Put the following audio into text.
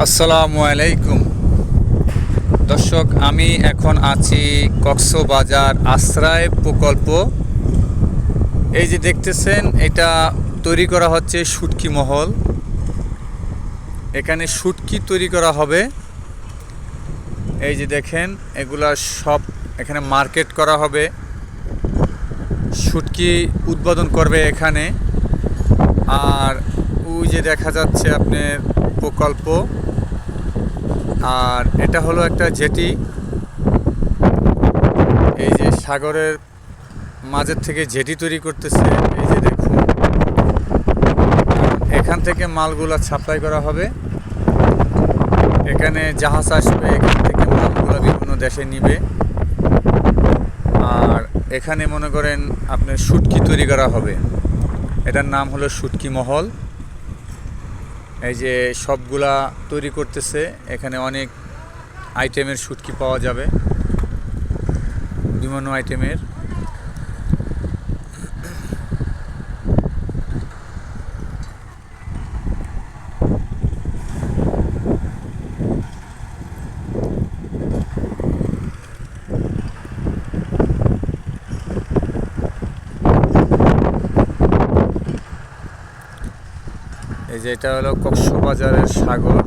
আসসালামু আলাইকুম দর্শক, আমি এখন আছি কক্সবাজার আশ্রয় প্রকল্প। এই যে দেখতেছেন, এটা তৈরি করা হচ্ছে শুটকি মহল। এখানে শুটকি তৈরি করা হবে। এই যে দেখেন, এগুলা সব এখানে মার্কেট করা হবে। শুটকি উৎপাদন করবে এখানে। আর ওই যে দেখা যাচ্ছে আপনার প্রকল্প। আর এটা হলো একটা জেটি। এই যে সাগরের মাঝের থেকে জেটি তৈরি করতেছে। এই যে দেখুন, এখান থেকে মালগুলা সাপ্লাই করা হবে। এখানে জাহাজ আসবে, এখান থেকে মালগুলা বিভিন্ন দেশে নিবে। আর এখানে মনে করেন আপনার শুটকি তৈরি করা হবে। এটার নাম হলো শুটকি মহল। এই যে সবগুলা তৈরি করতেছে। এখানে অনেক আইটেমের শুটকি পাওয়া যাবে, বিভিন্ন আইটেমের। এই যে এটা হলো কক্সবাজারের সাগর।